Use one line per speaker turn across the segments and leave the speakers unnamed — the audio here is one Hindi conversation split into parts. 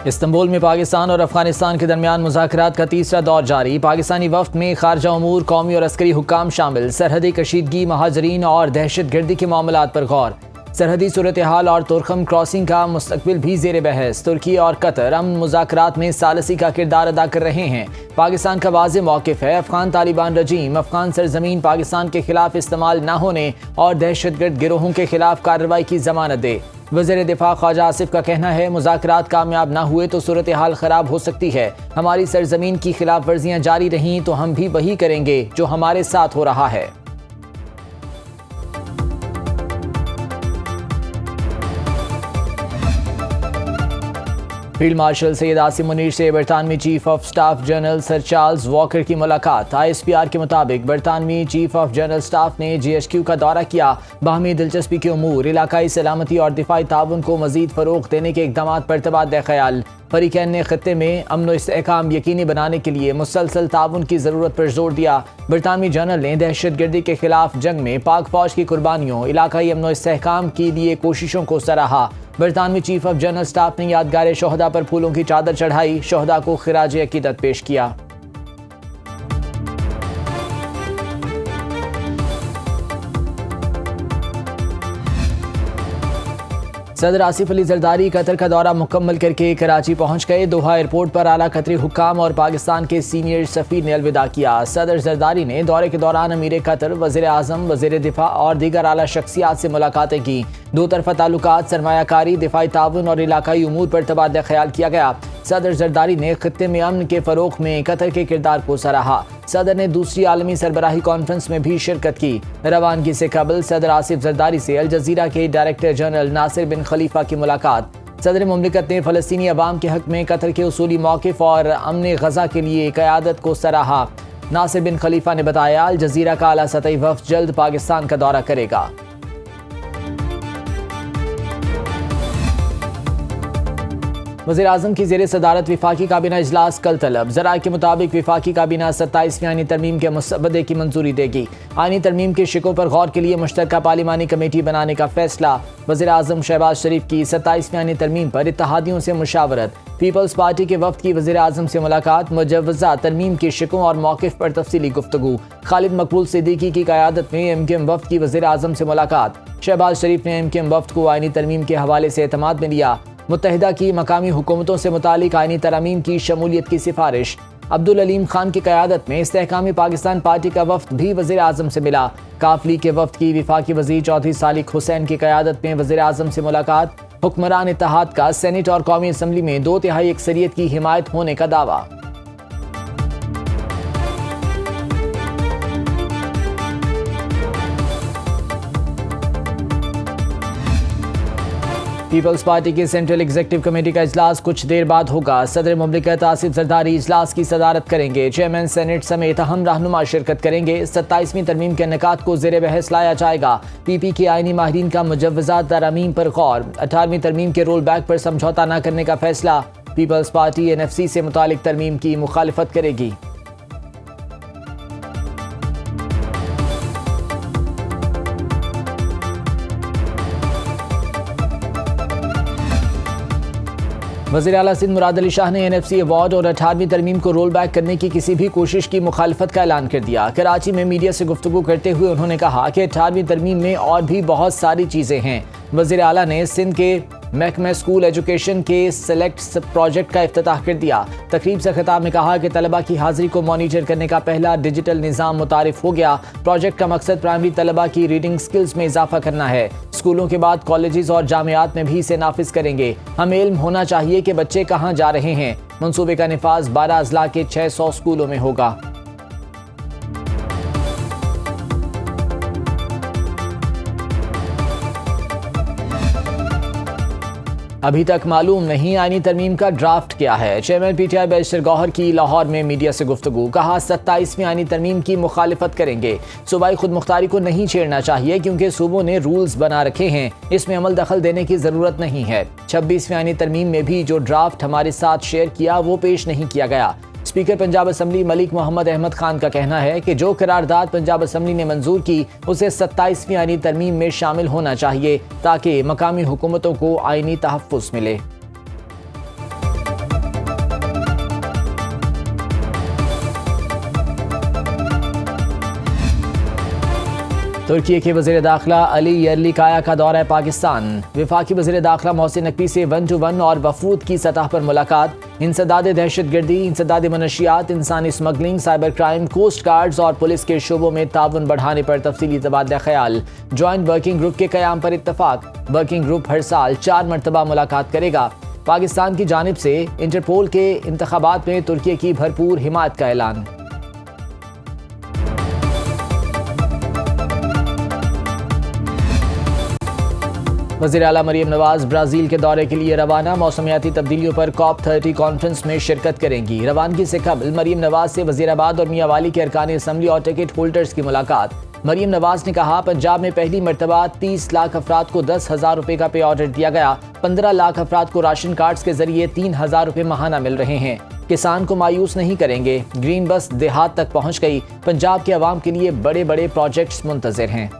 इस्तांबुल में पाकिस्तान और अफगानिस्तान के दरमियान मुज़ाकरात का तीसरा दौर जारी। पाकिस्तानी वफ्द में खारजा उमूर, कौमी और अस्करी हुक्काम शामिल। सरहदी कशीदगी, महाजरीन और दहशत गर्दी के मामलात पर गौर। सरहदी सूरत हाल और तुर्कम क्रॉसिंग का मुस्तकबिल भी ज़ेर बहस। तुर्की और कतर अमन मुज़ाकरात में सालसी का किरदार अदा कर रहे हैं। पाकिस्तान का वाज़ेह मौक़िफ़ है, अफ़गान तालिबान रजीम अफ़गान सरजमीन पाकिस्तान के खिलाफ इस्तेमाल न होने और दहशतगर्द गिरोहों के खिलाफ कार्रवाई की ज़मानत दे। वज़ीर दिफ़ा ख्वाजा आसिफ का कहना है, मुज़ाकरात कामयाब न हुए तो सूरत हाल ख़राब हो सकती है। हमारी सरजमीन की खिलाफ वर्जियाँ जारी रहीं तो हम भी वही करेंगे जो हमारे साथ हो रहा है। फील्ड मार्शल सैयद आसिम मुनीर से बरतानवी chief of staff general sir Charles Walker की मुलाकात। ISPR के मुताबिक बरतानवी चीफ ऑफ जनरल स्टाफ ने GHQ का दौरा किया। बाहमी दिलचस्पी के उमूर, इलाकाई सलामती और दिफाई ताउन को मजीद फ़रोग़ देने के इक़दामात पर तबादला ख्याल। फरीकैन ने खत्ते में अमन व इस्तेहकाम यकीनी बनाने के लिए मुसलसल ताउन की ज़रूरत पर जोर दिया। बरतानवी जनरल ने दहशत गर्दी के खिलाफ जंग में पाक फौज की कुर्बानियों, इलाकाई अमन व इस्तेहकाम के लिए कोशिशों को सराहा। बरतानवी चीफ ऑफ जनरल स्टाफ ने यादगार शोहदा पर फूलों की चादर चढ़ाई, शोहदा को खिराज अकीदत पेश किया। सदर आसिफ अली जरदारी कतर का दौरा मुकम्मल करके कराची पहुंच गए। दोहा एयरपोर्ट पर आला कतरी हुक्काम और पाकिस्तान के सीनियर सफ़ीर ने अलविदा किया। सदर जरदारी ने दौरे के दौरान अमीर कतर, वज़ीर आज़म, वज़ीर दिफा और दीगर आला शख्सियात से मुलाकातें की। दो तरफ़ा ताल्लुकात, सरमायाकारी, दिफाई ताउन और इलाकाई उमूर पर तबादला ख्याल किया गया। सदर जरदारी ने खित्ते में अमन के फ़रोग़ में कतर के किरदार को सराहा। सदर ने दूसरी आलमी सरबराही कॉन्फ्रेंस में भी शिरकत की। रवानगी से कबल सदर आसिफ जरदारी से अल जज़ीरा के डायरेक्टर जनरल नासिर बिन खलीफा की मुलाकात। सदर मुमलिकत ने फ़लस्तीनी अवाम के हक़ में कतर के उसूली मौक़िफ़ और अमन गज़ा के लिए क़यादत को सराहा। नासिर बिन खलीफा ने बताया, अल जज़ीरा का आला सतही वफ़द जल्द पाकिस्तान का दौरा करेगा। वज़ीर आज़म की ज़ेर सदारत विफाकी काबीना इजलास कल तलब। ज़राए के मुताबिक विफाकी काबीना 27वीं आईनी तरमीम के मुसवदे की मंजूरी देगी। आईनी तरमीम के शिकों पर गौर के लिए मुश्तरका पार्लिमानी कमेटी बनाने का फैसला। वज़ीर आज़म शहबाज शरीफ की 27वीं आईनी तरमीम पर इत्तेहादियों से मुशावरत। पीपल्स पार्टी के वफ़द की वज़ीर आज़म से मुलाकात। मुजव्वज़ा तरमीम के शिकों और मौक़िफ़ पर तफसीली गुफ्तगू। खालिद मकबूल सिद्दीकी की क़यादत में MKM वफ़द की वज़ीर आज़म से मुलाकात। शहबाज शरीफ ने MKM वफ़द को आईनी तरमीम के हवाले से एतमाद में लिया। मुत्तहिदा की मकामी हुकूमतों से मुतालिक आईनी तरामीम की शमूलियत की सिफारिश। अब्दुल अलीम खान की क़यादत में इस्तेहकामी पाकिस्तान पार्टी का वफ़द भी वज़ीर आज़म से मिला। काफली के वफ़द की विफाकी वज़ीर चौधरी सालिक हुसैन की क़यादत में वज़ीर आज़म से मुलाकात। हुक्मरान इत्तेहाद का सेनेट और कौमी असम्बली में 2/3 अक्सरियत की हिमायत होने का दावा। पीपल्स पार्टी की सेंट्रल एग्जीक्यूटिव कमेटी का इजलास कुछ देर बाद होगा। सदर मुमलिकत आसिफ जरदारी इजलास की सदारत करेंगे। चेयरमैन सेनेट समेत अहम रहनुमा शिरकत करेंगे। 27वीं तरमीम के निकात को ज़ेर बहस लाया जाएगा। PP के आईनी माहिरीन का मुजव्वज़ा तरामीम पर गौर। 18वीं तरमीम के रोल बैक पर समझौता न करने का फैसला। पीपल्स पार्टी NFC से मुतालिक तरमीम की मुखालिफत करेगी। वज़ीर आला सिंध मुराद अली शाह ने NFC अवार्ड और 18वीं तरमीम को रोल बैक करने की किसी भी कोशिश की मुखालफत का ऐलान कर दिया। कराची में मीडिया से गुफ्तगू करते हुए उन्होंने कहा कि 18वीं तरमीम में और भी बहुत सारी चीज़ें हैं। वज़ीर आला ने सिंध के महकमा स्कूल एजुकेशन के सेलेक्ट प्रोजेक्ट का इफ्तिताह कर दिया। तकरीब से खिताब में कहा कि तलबा की हाज़िरी को मॉनिटर करने का पहला डिजिटल निज़ाम मुतारिफ हो गया। प्रोजेक्ट का मकसद प्राइमरी तलबा की रीडिंग स्किल्स में इजाफा करना है। स्कूलों के बाद कॉलेजेस और जामियात में भी इसे नाफिज करेंगे। हमें इल्म होना चाहिए कि बच्चे कहाँ जा रहे हैं। मंसूबे का निफाज 12 अजला के 600 स्कूलों में होगा। अभी तक मालूम नहीं आईनी तरमीम का ड्राफ्ट क्या है। चेयरमैन PTI बैरिस्टर गौहर की लाहौर में मीडिया से गुफ्तगू। कहा 27वीं आईनी तरमीम की मुखालिफत करेंगे। सूबाई खुद मुख्तारी को नहीं छेड़ना चाहिए क्योंकि सूबों ने रूल्स बना रखे हैं, इसमें अमल दखल देने की ज़रूरत नहीं है। 26वीं आईनी तरमीम में भी जो ड्राफ्ट हमारे साथ शेयर किया वो पेश नहीं किया गया। स्पीकर पंजाब असम्बली मलिक मोहम्मद अहमद खान का कहना है कि जो करारदाद पंजाब असम्बली ने मंजूर की उसे 27वीं आईनी तरमीम में शामिल होना चाहिए ताकि मकामी हुकूमतों को आईनी तहफ़्फ़ुज़ मिले। तुर्की के वज़ीर दाखिला अली यर्लिकाया का दौरा पाकिस्तान। वफाकी वज़ीर दाखिला मोहसिन नकवी से 1-to-1 और वफूद की सतह पर मुलाकात। इंसदाद दहशतगर्दी, इंसदाद मनशियात, इंसानी smuggling, cyber crime, coast guards और पुलिस के शोबों में ताउन बढ़ाने पर तफसीली तबादला ख्याल। जॉइंट वर्किंग ग्रुप के क़याम पर इत्तफाक। वर्किंग ग्रुप हर साल 4 मरतबा मुलाकात करेगा। पाकिस्तान की जानिब से इंटरपोल के इंतखाबात में तुर्की की भरपूर हिमायत का ऐलान। वज़ीर आला मरियम नवाज ब्राज़ील के दौरे के लिए रवाना। मौसमियाती तब्दीलियों पर COP30 कॉन्फ्रेंस में शिरकत करेंगी। रवानगी से कबल मरियम नवाज से वज़ीराबाद और मियांवाली के अरकान असम्बली और टिकट होल्डर्स की मुलाकात। मरियम नवाज ने कहा, पंजाब में पहली मरतबा 30 लाख अफराद को 10,000 रुपये का पे ऑर्डर दिया गया। 15 लाख अफराद को राशन कार्ड्स के जरिए 3,000 रुपये माहाना मिल रहे हैं। किसान को मायूस नहीं करेंगे। ग्रीन बस देहात तक पहुँच गई। पंजाब के अवाम के लिए बड़े बड़े प्रोजेक्ट्स मुंतज़िर हैं।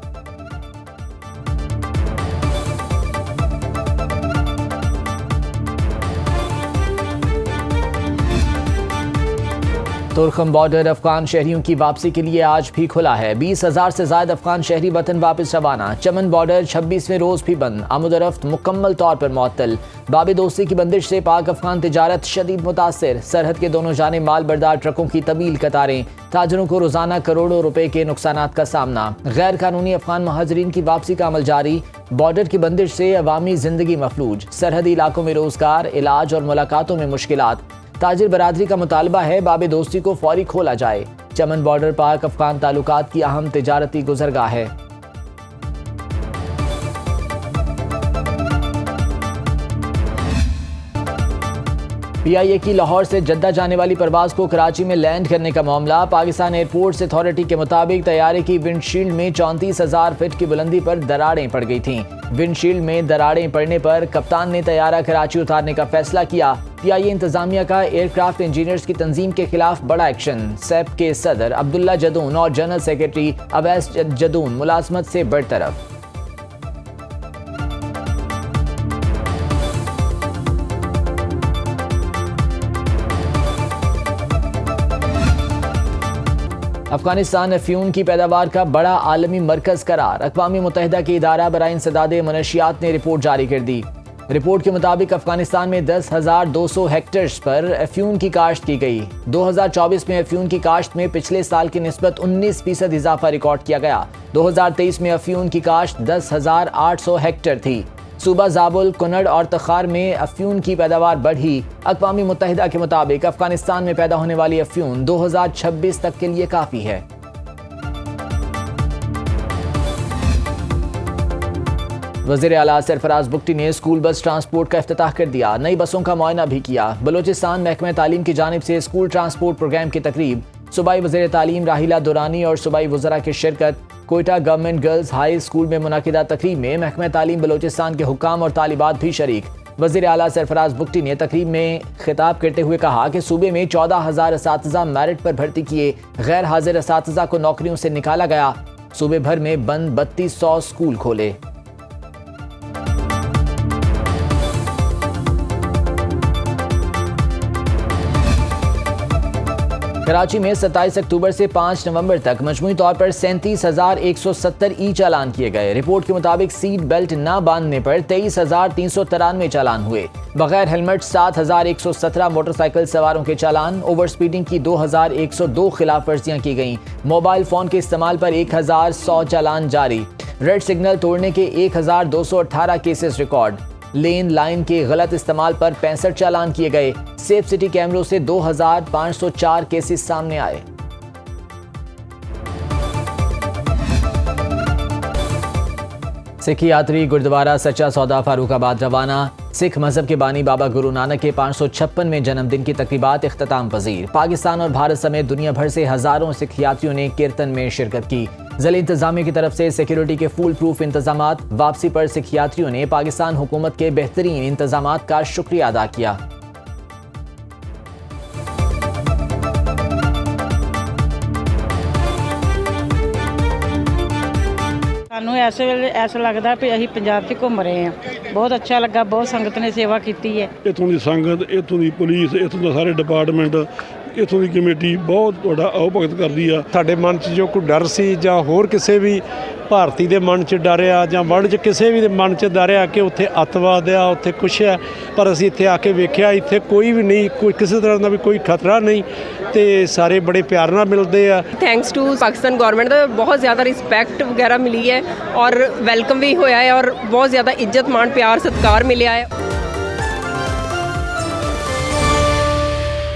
तुर्कम बॉर्डर अफगान शहरियों की वापसी के लिए आज भी खुला है। 20,000 से ज्यादा अफगान शहरी वतन वापस रवाना। चमन बॉर्डर 26वें रोज भी बंद। आमदोरफ्त मुकम्मल तौर पर मुअत्तल। बाबे दोस्ती की बंदिश से पाक अफगान तिजारत शदीद मुतासिर। सरहद के दोनों जाने माल बरदार ट्रकों की तवील कतारें। ताजरों को रोजाना करोड़ों रुपए के नुकसानात का सामना। गैर कानूनी अफगान महाजरीन की वापसी का अमल जारी। बॉर्डर की बंदिश से अवामी जिंदगी मफलूज। सरहदी इलाकों में रोजगार, इलाज और मुलाकातों में मुश्किलात। ताजिर बरादरी का मुतालबा है बाबे दोस्ती को फौरी खोला जाए। चमन बॉर्डर पाक अफगान ताल्लुकात की अहम तिजारती गुजरगाह है। PIA की लाहौर से जद्दा जाने वाली परवाज को कराची में लैंड करने का मामला। पाकिस्तान एयरपोर्ट्स अथॉरिटी के मुताबिक तैयारे की विंडशील्ड में 34,000 फीट की बुलंदी पर दरारें पड़ गई थीं। विंडशील्ड में दरारें पड़ने पर कप्तान ने तैयारा कराची उतारने का फैसला किया। PIA इंतजामिया का एयरक्राफ्ट इंजीनियर्स की तंजीम के खिलाफ बड़ा एक्शन। सैप के सदर अब्दुल्ला जदून और जनरल सेक्रेटरी अवैस जदून मुलाजमत से बरतरफ। अफगानिस्तान अफ्यून की पैदावार का बड़ा आलमी मरकज करार। अक़वाम मुत्तहिदा के इदारा बराए इंसदाद मनशियात ने रिपोर्ट जारी कर दी। रिपोर्ट के मुताबिक अफगानिस्तान में 10,200 हेक्टेयर्स पर अफ्यून की काश्त की गई। 2024 में अफ्यून की काश्त में पिछले साल की निस्बत 19% इजाफा रिकॉर्ड किया गया। 2023 में अफ्यून की काश्त 10,800 हेक्टेयर थी। सूबा जाबुल, कुनड़ और तखार में अफ्यून की पैदावार बढ़ी। अक़वाम मुत्तहिदा के मुताबिक अफगानिस्तान में पैदा होने वाली अफ्यून 2026 तक के लिए काफ़ी है। वज़ीर आला सरफराज बुगटी ने स्कूल बस ट्रांसपोर्ट का इफ्तिताह कर दिया। नई बसों का मुआयना भी किया। बलोचिस्तान महकमा तालीम की जानिब से स्कूल ट्रांसपोर्ट प्रोग्राम की तकरीब। सूबाई वज़ीर तालीम राहिला दुरानी और सूबाई वज़रा की शिरकत। Quetta government girls high school में मुनाकिदा तकरीब में महकमा तालीम बलोचिस्तान के हुक्काम और तालिबात भी शरीक। वज़ीर आला सरफराज बुगटी ने तकरीब में खिताब करते हुए कहा कि सूबे में 14,000 असातिज़ा मेरिट पर भर्ती किए। गैर हाजिर असातिज़ा को नौकरियों से निकाला गया। सूबे भर में बंद 3200 स्कूल खोले। कराची में 27 अक्टूबर से 5 नवंबर तक मजमूई तौर पर 37,170 ई चालान किए गए। रिपोर्ट के मुताबिक सीट बेल्ट न बांधने पर 23,393 चालान हुए। बगैर हेलमेट 7,117 मोटरसाइकिल सवारों के चालान। ओवर स्पीडिंग की 2,102 खिलाफ वर्जियां की गईं। मोबाइल फोन के इस्तेमाल पर 1,100 चालान जारी। रेड सिग्नल तोड़ने के 1,218 केसेस रिकॉर्ड। लेन लाइन के गलत इस्तेमाल पर 65 चालान किए गए। सेफ सिटी कैमरों से 2,504 केसेस सामने आए। सिख यात्री गुरुद्वारा सच्चा सौदा फारूकाबाद रवाना। सिख मजहब के बानी बाबा गुरु नानक के 556वें जन्मदिन की तकरीबात इख्तिताम पजीर। पाकिस्तान और भारत समेत दुनिया भर से हजारों सिख यात्रियों ने कीर्तन में शिरकत की। ज़िला इंतजामिया की तरफ से सिक्योरिटी के फुल प्रूफ इंतजामात। वापसी पर सिख यात्रियों ने पाकिस्तान हुकूमत के बेहतरीन इंतजामात का शुक्रिया अदा किया।
ਸਾਨੂੰ ਇਸ ਵੇਲੇ ਐਸਾ ਲੱਗਦਾ ਵੀ ਅਸੀਂ ਪੰਜਾਬ 'ਚ ਘੁੰਮ ਰਹੇ ਹਾਂ। ਬਹੁਤ ਅੱਛਾ ਲੱਗਾ। ਬਹੁਤ ਸੰਗਤ ਨੇ ਸੇਵਾ ਕੀਤੀ ਹੈ।
ਇੱਥੋਂ ਦੀ ਸੰਗਤ, ਇੱਥੋਂ ਦੀ ਪੁਲਿਸ, ਇੱਥੋਂ ਦੇ ਸਾਰੇ ਡਿਪਾਰਟਮੈਂਟ ਇੱਥੋਂ ਦੀ ਕਮੇਟੀ ਬਹੁਤ ਤੁਹਾਡਾ ਆਓ ਭਗਤ ਕਰਦੀ ਆ।
ਸਾਡੇ ਮਨ 'ਚ ਜੋ ਕੋਈ ਡਰ ਸੀ ਜਾਂ ਹੋਰ ਕਿਸੇ ਵੀ ਭਾਰਤੀ ਦੇ ਮਨ 'ਚ ਡਰ ਆ ਜਾਂ ਵਰਲਡ 'ਚ ਕਿਸੇ ਵੀ ਦੇ ਮਨ 'ਚ ਡਰ ਆ ਕਿ ਉੱਥੇ ਅੱਤਵਾਦ ਆ, ਉੱਥੇ ਕੁਛ ਹੈ, ਪਰ ਅਸੀਂ ਇੱਥੇ ਆ ਕੇ ਵੇਖਿਆ ਇੱਥੇ ਕੋਈ ਵੀ ਨਹੀਂ, ਕੋਈ ਕਿਸੇ ਤਰ੍ਹਾਂ ਦਾ ਵੀ ਕੋਈ ਖਤਰਾ ਨਹੀਂ ਤੇ ਸਾਰੇ ਬੜੇ ਪਿਆਰ ਨਾਲ ਮਿਲਦੇ ਆ।
थैंक्स टू पाकिस्तान गवर्नमेंट ਦਾ ਬਹੁਤ ਜ਼ਿਆਦਾ ਰਿਸਪੈਕਟ ਵਗੈਰਾ ਮਿਲੀ ਹੈ ਔਰ ਵੈਲਕਮ ਵੀ ਹੋਇਆ ਹੈ ਔਰ ਬਹੁਤ ਜ਼ਿਆਦਾ ਇੱਜ਼ਤ ਮਾਣ ਪਿਆਰ ਸਤਿਕਾਰ ਮਿਲਿਆ ਹੈ।